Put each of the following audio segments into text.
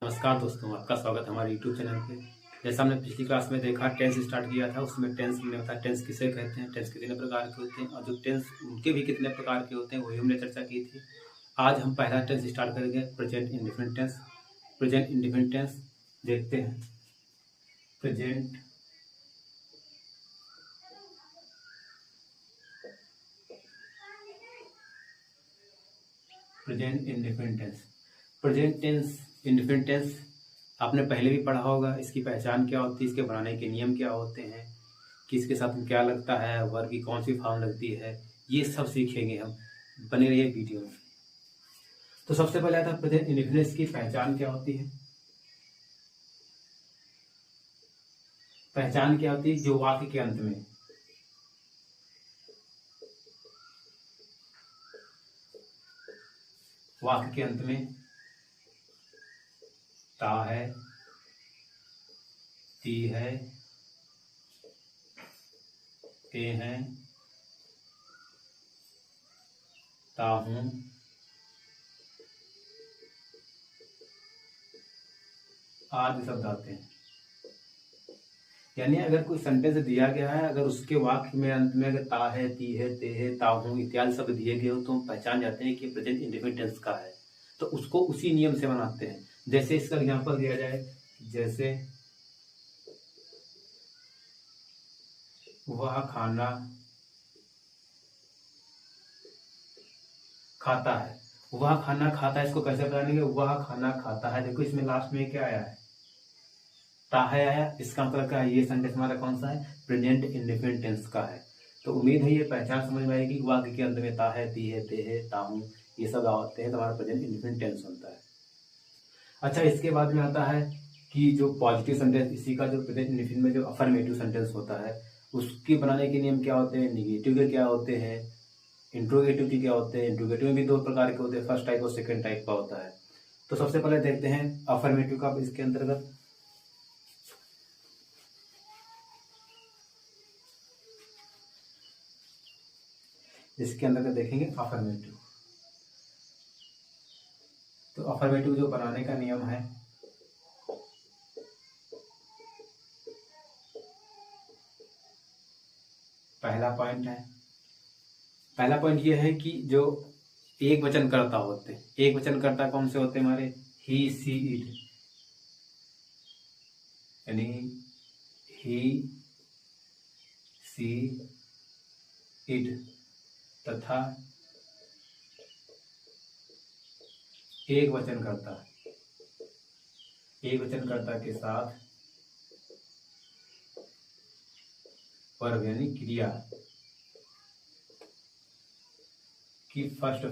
नमस्कार दोस्तों, आपका स्वागत है हमारे यूट्यूब चैनल पे। जैसा हमने पिछली क्लास में देखा, टेंस स्टार्ट किया था। उसमें टेंस में बताया टेंस किसे कहते हैं, टेंस कितने प्रकार के होते हैं और जो टेंस उनके भी कितने प्रकार के होते हैं वही हमने चर्चा की थी। आज हम पहला टेंस स्टार्ट करेंगे, present indefinite tense. Present indefinite tense देखते हैं। Present present indefinite tense. Present tense indefinite tense आपने पहले भी पढ़ा होगा। इसकी पहचान क्या होती है, इसके बनाने के नियम क्या होते हैं, किसके साथ में क्या लगता है, वर्ग की कौन सी फॉर्म लगती है, ये सब सीखेंगे हम। बने रहिए वीडियो में। तो सबसे पहले आता है प्रेजेंट इंडेफिनिट की पहचान क्या होती है। पहचान क्या होती है, जो वाक्य के अंत में ता है, ती है, ते हैं, ता हूं, आदि शब्द आते हैं। यानी अगर कोई सेंटेंस दिया गया है, अगर उसके वाक्य में अंत में अगर ता है, ती है, ते है, ता हूं इत्यादि शब्द दिए गए हो तो हम पहचान जाते हैं कि प्रेजेंट इंडेफिनिट टेंस का है। तो उसको उसी नियम से बनाते हैं। जैसे इसका एग्जांपल दिया जाए, जैसे वह खाना खाता है। वह खाना खाता है, इसको कैसे बनाएंगे, वह खाना खाता है। देखो इसमें लास्ट में क्या आया है, ता है आया। इसका मतलब क्या है, ये सेंटेंस हमारा कौन सा है, प्रेजेंट इंडेफिनिट टेंस का है। तो उम्मीद है ये पहचान समझ में आएगी। वाक्य के अंत में ता है, ती है, ते है, ता हूं ये सब आते हैं तो हमारा प्रेजेंट इंडेफिनिट टेंस बनता है। अच्छा, इसके बाद में आता है कि जो पॉजिटिव सेंटेंस, इसी का जो प्रेजेंट इंडेफिनिट में जो अफर्मेटिव सेंटेंस होता है उसके बनाने के नियम क्या होते हैं, निगेटिव के क्या होते हैं, इंट्रोगेटिव के क्या होते हैं। इंट्रोगेटिव में भी दो प्रकार के होते हैं, फर्स्ट टाइप और सेकंड टाइप का होता है। तो सबसे पहले देखते हैं अफर्मेटिव का। इसके अंतर्गत देखेंगे अफर्मेटिव। तो अफर्मेटिव जो बनाने का नियम है, पहला पॉइंट ये है कि जो एक वचन कर्ता होते हैं, एक वचन कर्ता कौन से होते हैं हमारे, ही, सी, इट। यानी ही, सी, इट तथा एक वचन कर्ता के साथ वर्ब यानी क्रिया की फर्स्ट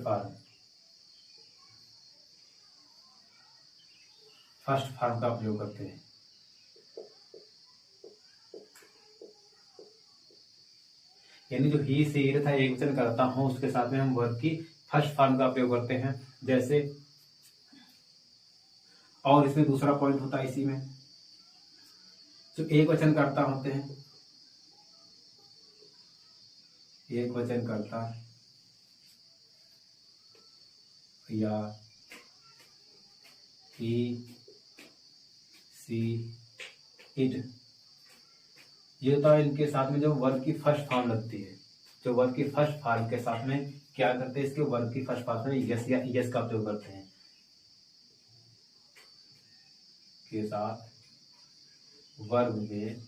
फॉर्म का प्रयोग करते हैं। यानी जो ही, से, इट था एक वचन करता हूं, उसके साथ में हम वर्ब की फर्स्ट फॉर्म का प्रयोग करते हैं। जैसे, और इसमें दूसरा पॉइंट होता है इसी में, जो एक वचन करता होते हैं, एक वचन करता या ही, सी, इट, ये होता है। इनके साथ में जो वर्ब की फर्स्ट फॉर्म लगती है, जो वर्ब की फर्स्ट फॉर्म के साथ में क्या करते हैं, इसके वर्ब की फर्स्ट फॉर्म में यस या यस का प्रयोग करते हैं, के साथ वर्ब में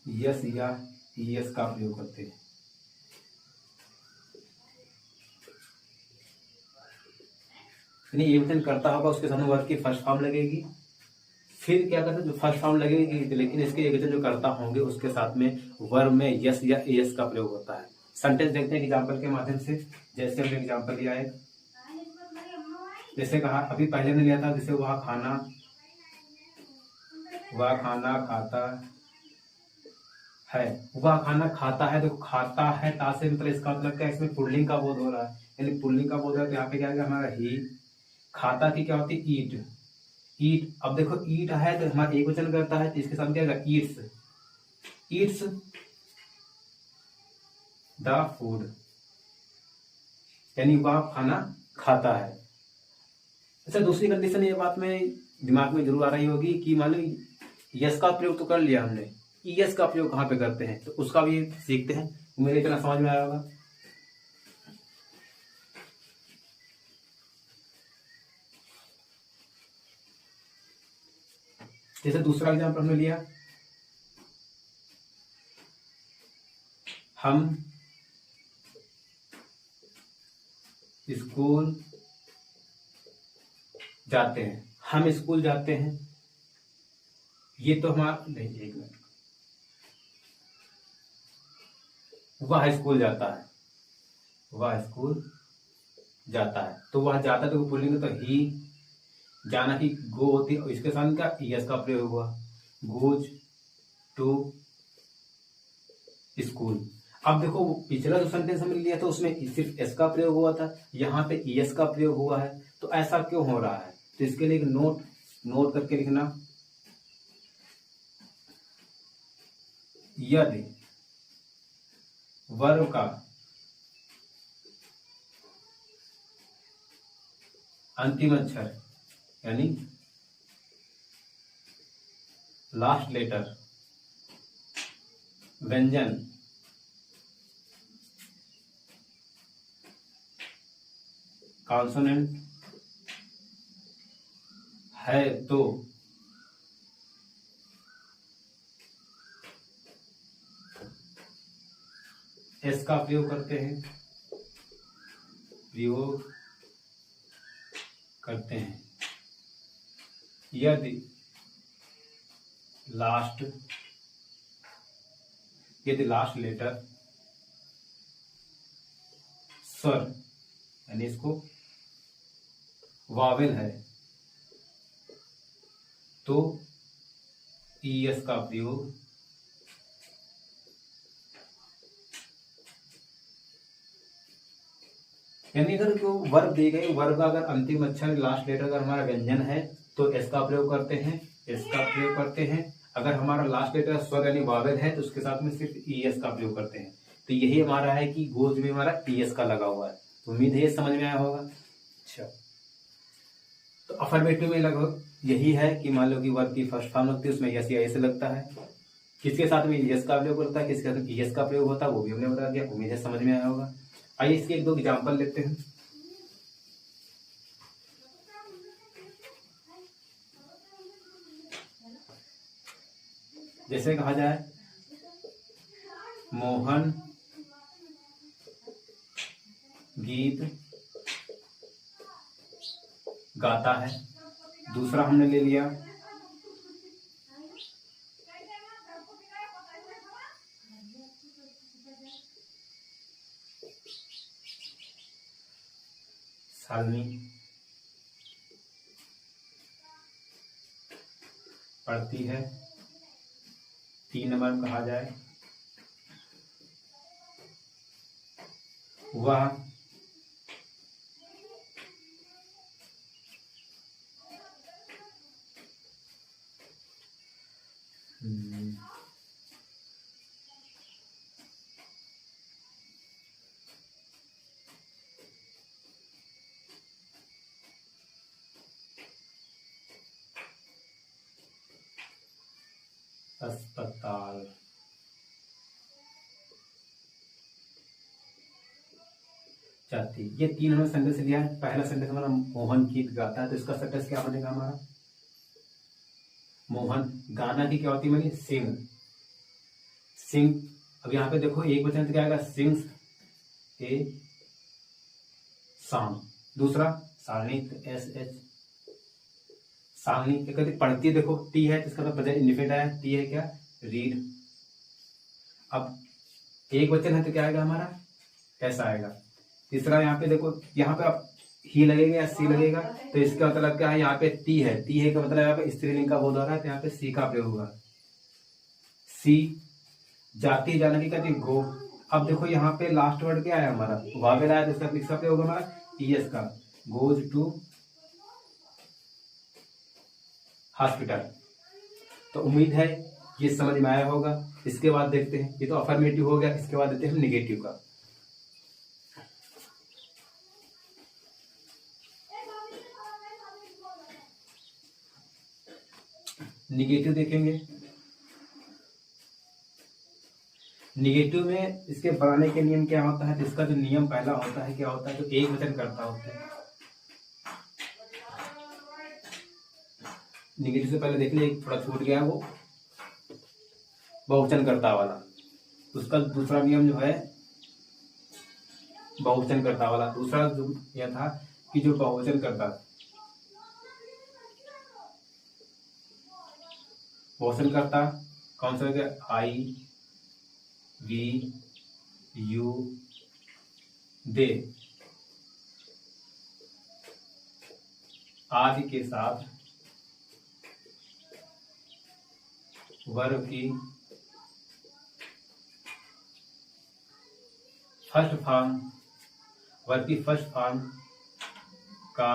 यस या यस का प्रयोग करते हैं। यानी ये वचन करता होगा, उसके सामने वर्ब की फर्स्ट फॉर्म लगेगी। फिर क्या करते हैं, जो फर्स्ट फॉर्म लगेगी, लेकिन इसके एक वचन जो करता होंगे उसके साथ में वर्ब में यस या एस का प्रयोग होता है। सेंटेंस देखते हैं एग्जांपल के माध्यम से। जैसे हमने एग्जांपल लिया है, जैसे कहा अभी पहले ने लिया था, जैसे वह खाना खाता है। वह खाना खाता है, देखो खाता है ता से मतलब इसका मतलब क्या है, इसमें पुल्लिंग का बोध हो रहा है। यानी पुल्लिंग का बोध है तो यहाँ पे क्या है हमारा ही। खाता की क्या होती है, ईट। अब देखो ईट है तो हमारा एक वचन करता है तो इसके साथ क्या होगा, ईट्स द फूड। यानी वह खाना खाता है। अच्छा, दूसरी कंडीशन ये बात में दिमाग में जरूर आ रही होगी कि मान लो यस का प्रयोग तो कर लिया हमने, ईएस का प्रयोग कहाँ पे करते हैं, तो उसका भी सीखते हैं। मेरे इतना समझ में आया होगा। जैसे दूसरा एग्जाम्पल हमने लिया, हम स्कूल जाते हैं, हम स्कूल जाते हैं, ये तो हमारा नहीं, एक मिनट, वह स्कूल जाता है, वह स्कूल जाता है, तो वह जाता है तो बोलेंगे तो ही, जाना की गो होती है, इसके साथ का यस का प्रयोग हुआ, गोज टू स्कूल। अब देखो पिछला जो सेंटेंस हमने लिया था उसमें सिर्फ एस का प्रयोग हुआ था, यहाँ पे ईएस का प्रयोग हुआ है, तो ऐसा क्यों हो रहा है, तो इसके लिए एक नोट करके लिखना, यदि वर्ब का अंतिम अक्षर यानी लास्ट लेटर व्यंजन कॉन्सोनेंट है तो एस का प्रयोग करते हैं, यदि लास्ट लेटर स्वर यानी इसको वावेल है तो ईएस का प्रयोग यानी अगर जो वर्ब दी गई, वर्ब का अगर अंतिम अक्षर लास्ट लेटर अगर हमारा व्यंजन है तो एस का प्रयोग करते हैं, एस का प्रयोग करते हैं। अगर हमारा लास्ट लेटर स्वर यानी वावेल है तो उसके साथ में सिर्फ ईएस का प्रयोग करते हैं। तो यही हमारा है कि गोज में हमारा ईएस का लगा हुआ है। तो उम्मीद है ये समझ में आया होगा। अच्छा, तो अफर्मेटिव में लगभग यही है कि मान लो कि वर्ब की फर्स्ट फॉर्म लगती है उसमें यस या एस लगता है, किसके साथ में यस का प्रयोग होता है, किसके साथ ईएस का प्रयोग होता है, वो भी हमने बता दिया। उम्मीद है समझ में आया होगा। आइए इसके एक दो एग्जाम्पल लेते हैं। जैसे कहा जाए मोहन गीत गाता है। दूसरा हमने ले लिया शालिनी पढ़ती है। 3 नंबर में कहा जाए वह अस्पताल जाती। ये 3 हमने सेंटेंस लिया है। पहला सेंटेंस हमारा मोहन गीत गाता है, तो इसका सेंटेंस क्या बनेगा हमारा, मोहन गाना की क्या होती है, सिंग, सिंग। अब यहाँ पे देखो एक वचन तो क्या आएगा, सिंग्स ए सॉन्ग। दूसरा शालिनी, एस एच शालिनी क्या कहती पढ़ती है, देखो टी है तो इसका मतलब प्रेजेंट इंडिफिनिट आया, टी है क्या, रीड। अब एक वचन है तो क्या आएगा हमारा, ऐसा आएगा। तीसरा यहाँ पे देखो, यहाँ पे आप ही लगेगा या सी लगेगा, तो इसका मतलब क्या है, यहाँ पे टी है, टी है का मतलब यहाँ पे स्त्रीलिंग का बोध हो रहा है, तो यहाँ पे सी का प्रयोग होगा, सी। जाती जाना की कहती गो। अब देखो यहाँ पे लास्ट वर्ड क्या है हमारा, वावेल आया, तो इसका किसका प्रयोग होगा हमारा, ईएस का, गोज टू हॉस्पिटल। तो उम्मीद है ये समझ में आया होगा। इसके बाद देखते हैं, ये तो अफर्मेटिव हो गया, इसके बाद देखते हैं नेगेटिव का। निगेटिव देखेंगे। निगेटिव में इसके बनाने के नियम क्या होता है, तो इसका जो नियम पहला होता है क्या होता है, जो एक वचन करता होता है। निगेटिव से पहले देख लिया, थोड़ा छूट गया वो बहुवचन करता वाला। उसका दूसरा नियम जो है बहुवचन करता वाला, दूसरा जो यह था कि जो बहुवचन करता, बहुवचन करता कौन सा हो गया, आई वी यू दे आदि के साथ वर्ब की फर्स्ट फॉर्म, वर्ब की फर्स्ट फॉर्म का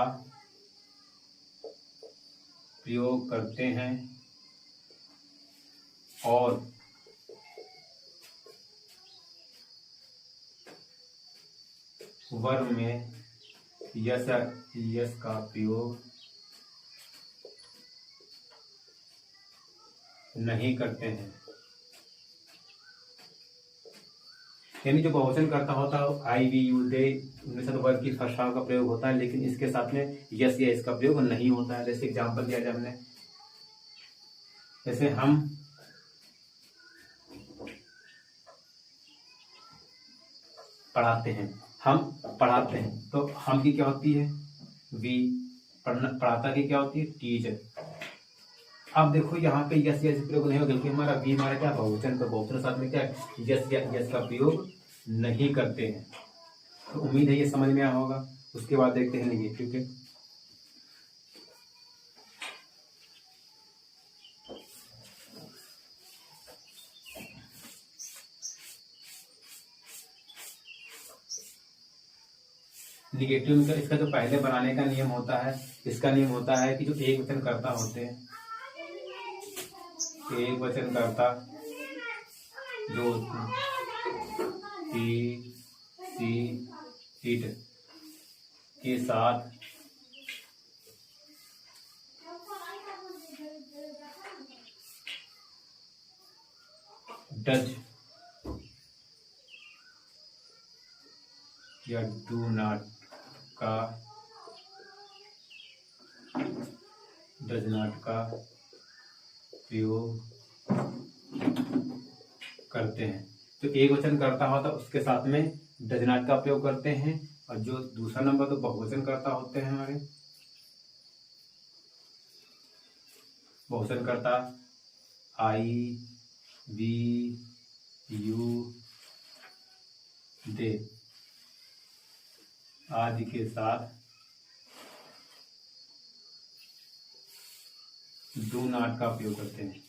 प्रयोग करते हैं और वर्ब में यस यस का प्रयोग नहीं करते हैं। यानी जो बहुवचन करता होता है आई वी यू दे, उनमें से तो वर्ब की फर्स्ट फॉर्म का प्रयोग होता है, लेकिन इसके साथ में यस या इसका प्रयोग नहीं होता है। जैसे एग्जांपल दिया जाए हमने, जैसे हम पढ़ाते हैं, हम पढ़ाते हैं, तो हम की क्या होती है, वी, पढ़ाता की क्या होती है, टीचर। अब देखो यहाँ पे यस यस प्रयोग नहीं होगा, क्योंकि हमारा वी हमारा क्या बहुवचन, तो बहुवचन साथ में क्या यस या यस का प्रयोग नहीं करते हैं। तो उम्मीद है ये समझ में आया होगा। उसके बाद देखते हैं निगेटिव के। निगेटिव में इसका जो पहले बनाने का नियम होता है, इसका नियम होता है कि जो एक वचन करता होते हैं, एक वचन करता जो ही सी इट के साथ डज या डू नॉट का प्रयोग करते हैं। तो एक वचन करता होता उसके साथ में डज नॉट का प्रयोग करते हैं, और जो दूसरा नंबर तो बहुवचन करता होते हैं हमारे, बहुवचन करता आई वी यू दे आदि के साथ डू नॉट का प्रयोग करते हैं।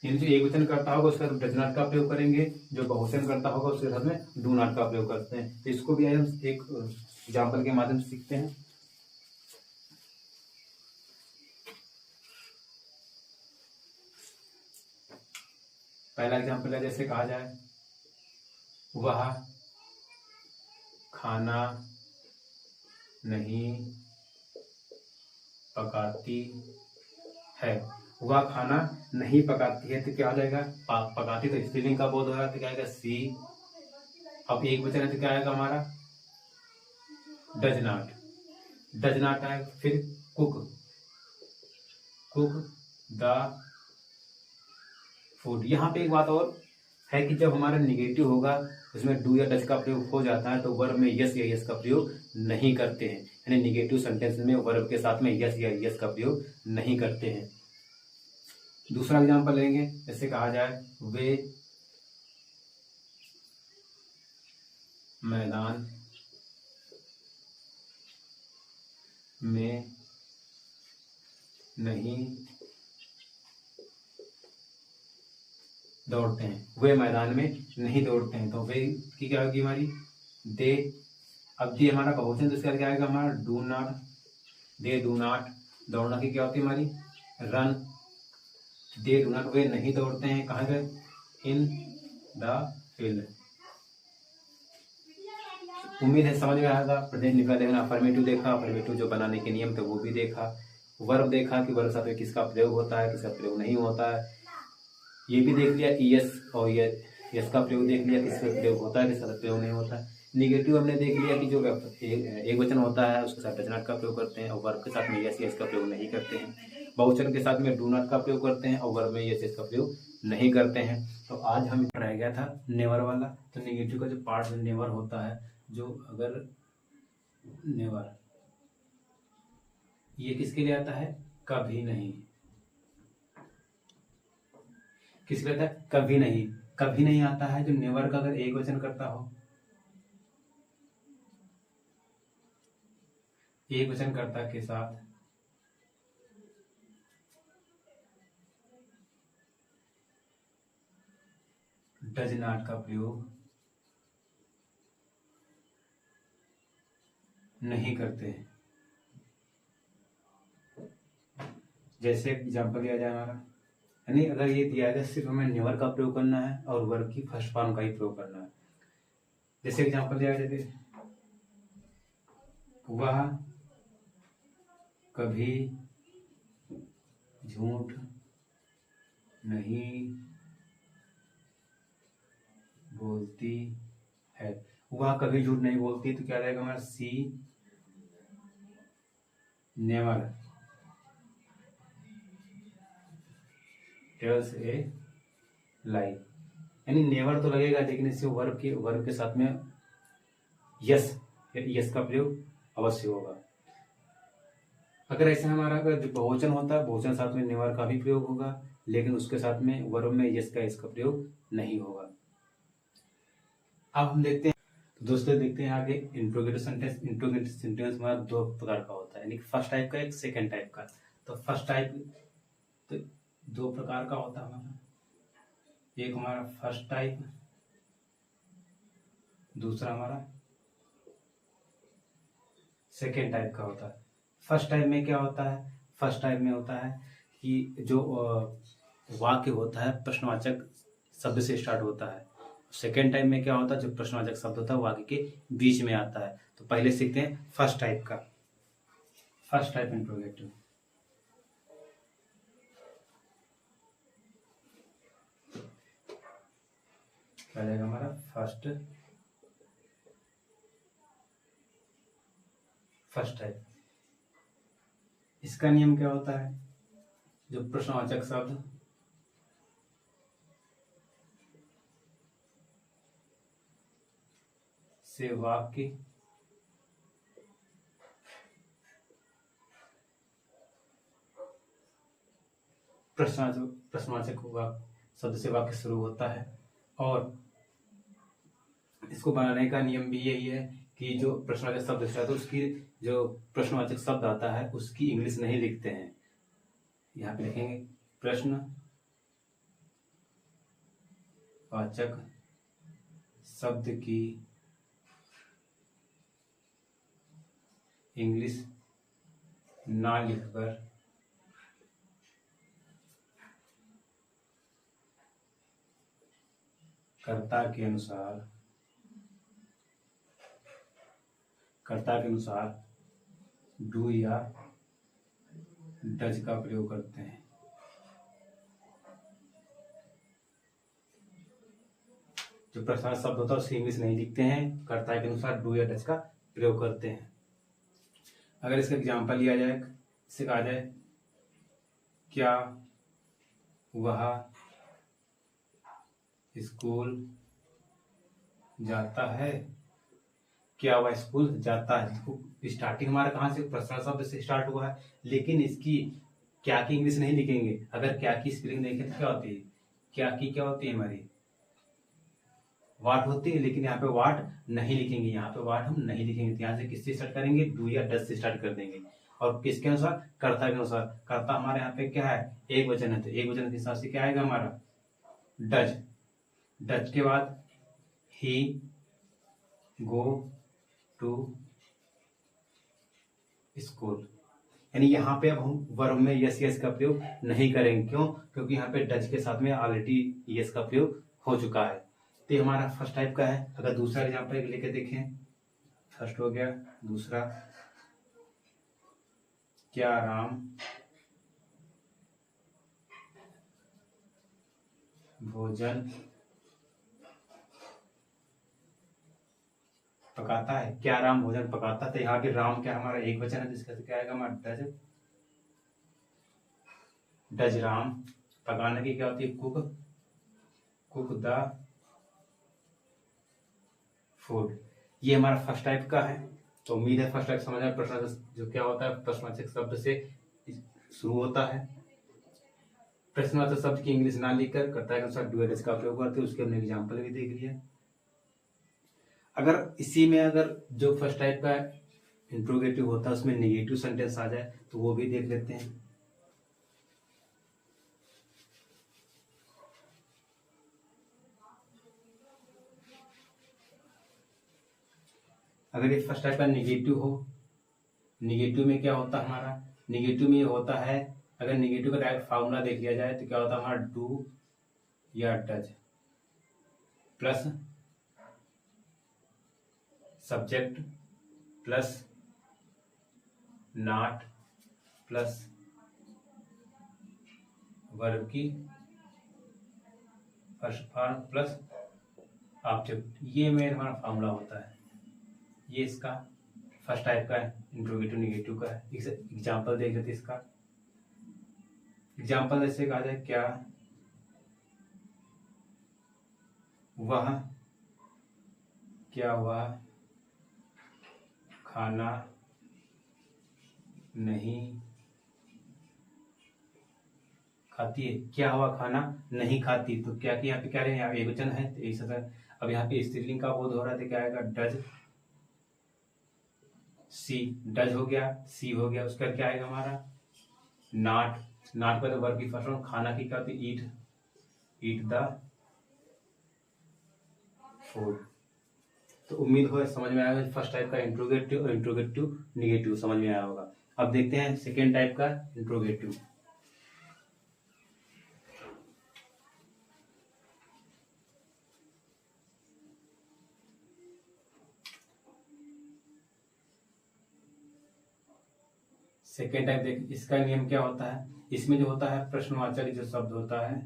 यानी जो एक वचन करता होगा उसके साथ डज नॉट का प्रयोग करेंगे, जो बहुवचन करता होगा उसके साथ में डू नॉट का प्रयोग करते हैं। तो इसको भी हम एक एग्जाम्पल के माध्यम से सीखते हैं। पहला एग्जाम्पल है, जैसे कहा जाए वह खाना नहीं पकाती है। वह खाना नहीं पकाती है, तो क्या हो जाएगा, पकाती तो स्त्रीलिंग का बोध हो रहा है, तो क्या आएगा सी। अब एक वचन है तो क्या आएगा हमारा डज नॉट, डज नॉट आएगा। फिर कुक, कुक द फूड। यहाँ पे एक बात और है कि जब हमारा निगेटिव होगा उसमें डू या डज का प्रयोग हो जाता है, तो वर्ब में यस या यस का प्रयोग नहीं करते हैं। यानी निगेटिव सेंटेंस में वर्ब के साथ में यस या यस का प्रयोग नहीं करते हैं। दूसरा एग्जांपल लेंगे, जैसे कहा जाए वे मैदान में नहीं दौड़ते हैं, वे मैदान में नहीं दौड़ते हैं। तो वे की क्या होगी हमारी दे। अब दे हमारा बहुवचन, तो इसका क्या आएगा हमारा do not, they do not. दौड़ना की क्या होती है हमारी रन, दे डू नॉट, वे नहीं दौड़ते हैं, कहाँ गए इन द फील्ड। उम्मीद है समझ में आएगा। प्रेजेंट निकला देखना, अफर्मेटिव देखा, अफर्मेटिव जो बनाने के नियम थे वो भी देखा, वर्ब देखा कि वर्ब साथ में किसका प्रयोग होता है, किसका प्रयोग नहीं होता है, ये भी देख लिया। ईएस और यस का प्रयोग देख लिया, किसका प्रयोग होता है, किसका प्रयोग नहीं होता है। निगेटिव हमने देख लिया कि जो एक वचन होता है उसके साथ डज नॉट का प्रयोग करते हैं और वर्ब के साथ में यस का प्रयोग नहीं करते हैं। बहुवचन के साथ में डू नॉट का प्रयोग करते हैं और वर्ब में यस का प्रयोग नहीं करते हैं। तो आज हम रह गया था नेवर वाला। तो निगेटिव का जो पार्ट नेवर होता है, जो अगर नेवर ये किसके लिए आता है, कभी नहीं। किसके लिए आता है, कभी नहीं। कभी नहीं आता है जो नेवर का अगर एक वचन करता हो, एक वचनकर्ता के साथ डज नॉट का प्रयोग नहीं करते हैं। जैसे एग्जाम्पल दिया जाए हमारा, यानी अगर ये दिया जाए सिर्फ हमें नेवर का प्रयोग करना है और वर्ब की फर्स्ट फॉर्म का ही प्रयोग करना है। जैसे एग्जाम्पल दिया जाए, वह कभी झूठ नहीं बोलती है। वह कभी झूठ नहीं बोलती, तो क्या रहेगा हमारा, सी नेवर टेल्स ए लाई। यानी नेवर तो लगेगा, लेकिन इससे वर्ब के साथ में यस का प्रयोग अवश्य होगा। अगर ऐसा हमारा अगर बहुवचन होता है, बहुवचन साथ में नेवर का भी प्रयोग होगा, लेकिन उसके साथ में वर्ब में इसका प्रयोग नहीं होगा। अब हम देखते हैं, तो दोस्तों देखते हैं आगे इंट्रोगेटिव सेंटेंस। इंट्रोगेटिव सेंटेंस हमारा दो प्रकार का होता है, यानी फर्स्ट टाइप का, एक सेकंड टाइप का। तो फर्स्ट टाइप तो दो प्रकार का होता है हमारा, एक हमारा फर्स्ट टाइप, दूसरा हमारा सेकेंड टाइप का होता है। फर्स्ट टाइप में क्या होता है, फर्स्ट टाइप में होता है कि जो वाक्य होता है प्रश्नवाचक शब्द से स्टार्ट होता है। सेकेंड टाइप में क्या होता है, जो प्रश्नवाचक शब्द होता है वाक्य के बीच में आता है। तो पहले सीखते हैं फर्स्ट टाइप का। फर्स्ट टाइप इंट्रोगेटिव, क्या रहेगा हमारा, फर्स्ट टाइप। इसका नियम क्या होता है, जो प्रश्नवाचक शब्द से वाक्य प्रश्नवाचक शब्द से वाक्य शुरू होता है। और इसको बनाने का नियम भी यही है कि जो प्रश्नवाचक शब्द है तो उसकी जो प्रश्नवाचक शब्द आता है उसकी इंग्लिश नहीं लिखते हैं। यहाँ पे लिखेंगे प्रश्नवाचक शब्द की इंग्लिश ना लिखकर कर्ता के अनुसार डू या डज का प्रयोग करते हैं। जो प्रश्नवाचक शब्द होता है उसकी इंग्लिश नहीं लिखते हैं, कर्ता के अनुसार डू या डज का प्रयोग करते हैं। अगर इसका एग्जाम्पल लिया जाए, इससे कहा जाए, क्या वह स्कूल जाता है, क्या वह स्कूल जाता है। स्टार्टिंग हमारा कहाँ से, प्रश्न शब्द से स्टार्ट हुआ है, लेकिन इसकी क्या की इंग्लिश नहीं लिखेंगे। अगर क्या की स्पेलिंग देखें तो क्या होती है, क्या की क्या होती है हमारी, वाट होती है, लेकिन यहाँ पे वाट नहीं लिखेंगे, यहाँ पे वाट हम नहीं लिखेंगे। तो यहाँ से किससे स्टार्ट करेंगे, डू या डज से स्टार्ट कर देंगे। और किसके अनुसार, कर्ता के अनुसार। कर्ता हमारे यहाँ पे क्या है, एक वचन है, तो एक वचन के हिसाब से क्या आएगा हमारा, डज। डज के बाद ही गो टू स्कूल। यानी यहाँ पे अब हम वर्ब में यस का प्रयोग नहीं करेंगे। क्यों, क्योंकि यहाँ पे डज के साथ में ऑलरेडी यस का प्रयोग हो चुका है। तो ये हमारा फर्स्ट टाइप का है। अगर दूसरा एग्जाम्पल लेके देखें, फर्स्ट हो गया। दूसरा, क्या राम भोजन पकाता है? क्या राम भोजन पकाता? तो यहाँ पे राम क्या हमारा एक वचन है, जिसका क्या आएगा हमारा डज। डज राम। पकाने की क्या होती है? कुक। Cook the food. ये हमारा फर्स्ट टाइप का है। तो उम्मीद है फर्स्ट टाइप समझ में। प्रश्न जो क्या होता है, प्रश्नवाचक शब्द से शुरू होता है। प्रश्नवाचक शब्द की इंग्लिश ना लिखकर कर्ता के अनुसार डू एड का प्रयोग करते हैं। उसके हमने एग्जाम्पल भी देख लिया। अगर इसी में अगर जो फर्स्ट टाइप का इंट्रोगेटिव होता है उसमें नेगेटिव सेंटेंस आ जाए तो वो भी देख लेते हैं। अगर ये फर्स्ट टाइप का नेगेटिव हो, नेगेटिव में क्या होता है हमारा? नेगेटिव में ये होता है, अगर नेगेटिव का डायरेक्ट फार्मूला देख लिया जाए तो क्या होता है हमारा? डू या does plus subject plus not plus verb की फर्स्ट फॉर्म प्लस ऑब्जेक्ट। ये मेरा हमारा फार्मूला होता है। ये इसका फर्स्ट टाइप का इंट्रोगेटिव नेगेटिव का है। एग्जाम्पल देख लेते इसका। एग्जाम्पल जैसे कहा जाए, क्या वह खाना नहीं खाती है? क्या हुआ खाना नहीं खाती? तो क्या कि यहाँ पे क्या है, यहाँ एक वचन है तो एक सदर। अब यहाँ पे स्त्रीलिंग का बोध हो रहा है तो क्या आएगा? Does she. डज हो गया, सी हो गया। उसका क्या आएगा हमारा? नॉट। नॉट पर तो वर्ब की फर्स्ट फॉर्म। खाना की क्या होती है? ईट। Eat the food. तो उम्मीद हो समझ में आया फर्स्ट टाइप का इंट्रोगेटिव और इंट्रोगेटिव नेगेटिव समझ में आया होगा। अब देखते हैं सेकेंड टाइप का इंट्रोगेटिव। सेकेंड टाइप देख, इसका नियम क्या होता है? इसमें जो होता है प्रश्नवाचक जो शब्द होता है,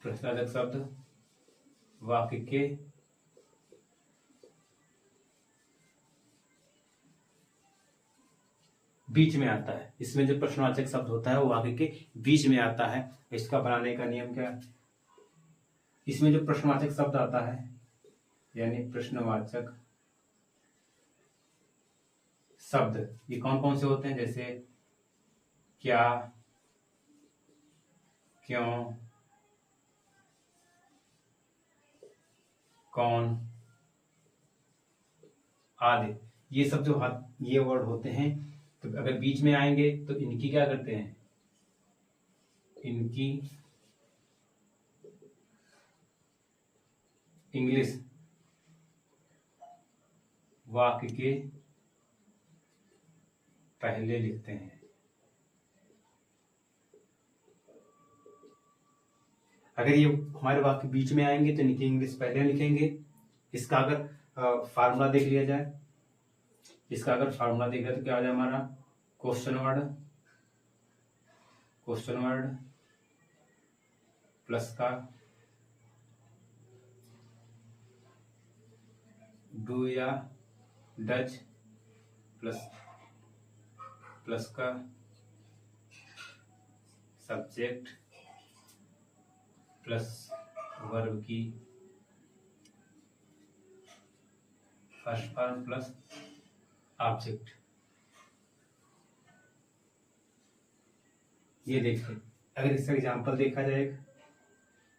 प्रश्नवाचक शब्द वाक्य के बीच में आता है। इसमें जो प्रश्नवाचक शब्द होता है वो वाक्य के बीच में आता है। इसका बनाने का नियम क्या है? इसमें जो प्रश्नवाचक शब्द आता है, यानी प्रश्नवाचक शब्द, ये कौन कौन से होते हैं? जैसे क्या, क्यों, कौन आदि। ये सब जो ये वर्ड होते हैं, तो अगर बीच में आएंगे तो इनकी क्या करते हैं? इनकी इंग्लिश वाक्य के पहले लिखते हैं। अगर ये हमारे वाक्य बीच में आएंगे तो इनकी इंग्लिश पहले लिखेंगे। इसका अगर फार्मूला देख लिया जाए, इसका अगर फार्मूला देखा तो क्या आ जाए हमारा? क्वेश्चन वर्ड प्लस का डू या डज प्लस का सब्जेक्ट प्लस वर्ब की फर्स्ट फॉर्म प्लस ऑब्जेक्ट। ये देखिए, अगर इसका एग्जांपल देखा जाए,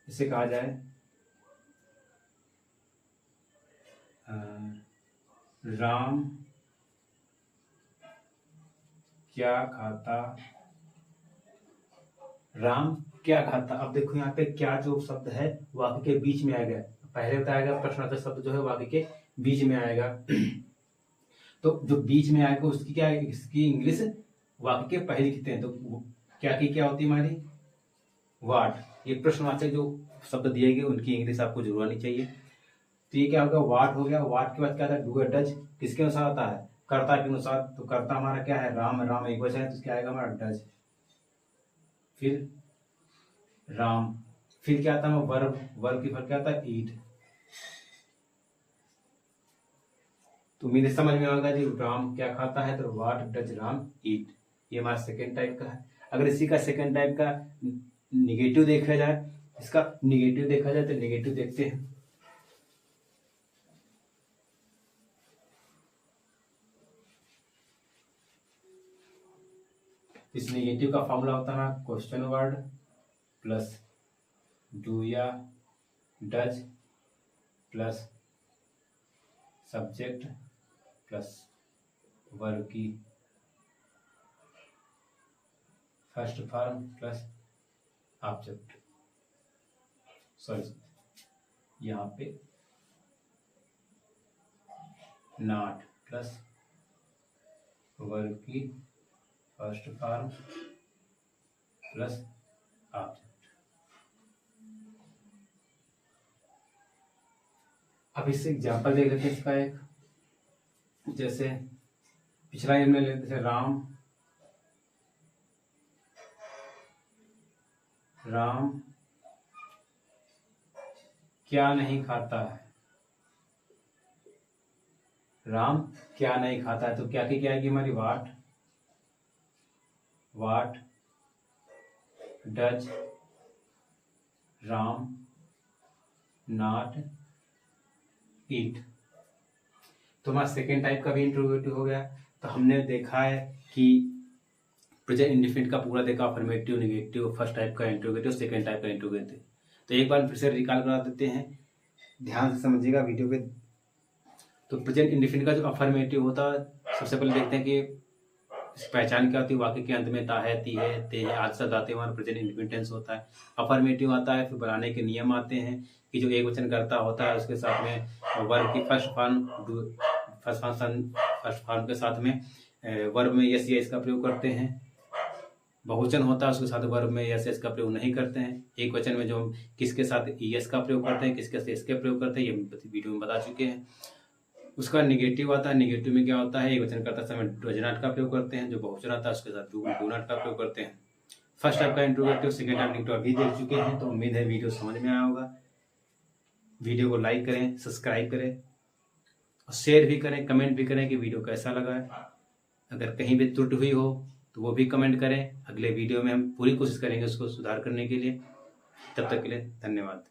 इसे कहा जाए राम क्या खाता? राम क्या खाता? अब देखो यहाँ पे क्या जो शब्द है वाक्य के बीच में आएगा। पहले बताएगा प्रश्नार्थक शब्द जो है वाक्य के बीच में आएगा। तो जो बीच में आएगा उसकी क्या है? इसकी इंग्लिश वाक्य के पहले लिखते हैं। तो क्या की क्या होती है हमारी? वाट। ये प्रश्नवाचक जो शब्द दिए गए उनकी इंग्लिश आपको जरूर आनी चाहिए। तो ये क्या हो गया, वाट हो गया। वाट के बाद क्या था, डू डज किसके अनुसार आता है, कर्ता के अनुसार। तो कर्ता हमारा क्या है, राम। राम एक वचन है तो क्या आएगा हमारा डज। फिर राम, फिर क्या आता है वर्ब। वर्ब की फर्क क्या आता है, ईट। तो मेरे समझ में आएगा जी, राम क्या खाता है, तो व्हाट डज राम ईट। ये हमारा सेकेंड टाइप का है। अगर इसी का सेकेंड टाइप का निगेटिव देखा जाए, इसका निगेटिव देखा जाए तो निगेटिव देखते हैं। इस निगेटिव का फॉर्मूला होता है क्वेश्चन वर्ड प्लस डू या does plus subject plus verb की first form plus object. Sorry, यहाँ पे नॉट प्लस वर्ब की फर्स्ट फॉर्म प्लस ऑब्जेक्ट। अब इससे एग्जाम्पल देख लेते हैं इसका एक। जैसे पिछला में लेते थे राम। राम क्या नहीं खाता है, राम क्या नहीं खाता है। तो क्या की क्या आएगी हमारी, what. What does Ram not eat. तो हमारा सेकेंड टाइप का भी इंट्रोगेटिव हो गया। तो हमने देखा है कि प्रेजेंट इंडेफिनिट का पूरा देखा, अफर्मेटिव, नेगेटिव, फर्स्ट टाइप का इंट्रोगेटिव, सेकेंड टाइप का इंट्रोगेटिव। तो एक बार फिर से रिकॉल करा देते हैं, ध्यान से समझिएगा वीडियो पे। तो प्रेजेंट इंडेफिनिट का जो अफर्मेटिव होता है, सबसे पहले देखते हैं कि पहचान क्या होती है। वाक्य के अंत में ता है, ती है, ते है आदि शब्द आते हैं, हमारा प्रेजेंट इंडेफिनिट टेंस होता है। अफर्मेटिव आता है, फिर बनाने के नियम आते हैं कि जो एक वचन करता होता है उसके साथ में वर्ब की फर्स्ट फॉर्म के साथ में वर्ब में यस या इसका प्रयोग करते हैं। बहुवचन होता है उसके साथ वर्ब में यस इसका प्रयोग नहीं करते हैं। एक वचन में जो किसके साथ यस का प्रयोग करते हैं, किसके साथ इसके प्रयोग करते हैं, ये वीडियो में बता चुके हैं। उसका निगेटिव आता है। निगेटिव में क्या होता है, एक वचन करते समय डज नॉट का प्रयोग करते हैं। जो बहुवचन आता है उसके साथ डू नॉट का प्रयोग करते हैं। फर्स्ट टाइप का इंट्रोगेटिव, सेकेंड टाइप निगेटिव अभी देख चुके हैं। तो उम्मीद है वीडियो समझ में आया होगा। वीडियो को लाइक करें, सब्सक्राइब करें और शेयर भी करें, कमेंट भी करें कि वीडियो कैसा लगा है। अगर कहीं भी त्रुटि हुई हो तो वो भी कमेंट करें। अगले वीडियो में हम पूरी कोशिश करेंगे उसको सुधार करने के लिए। तब तक के लिए धन्यवाद।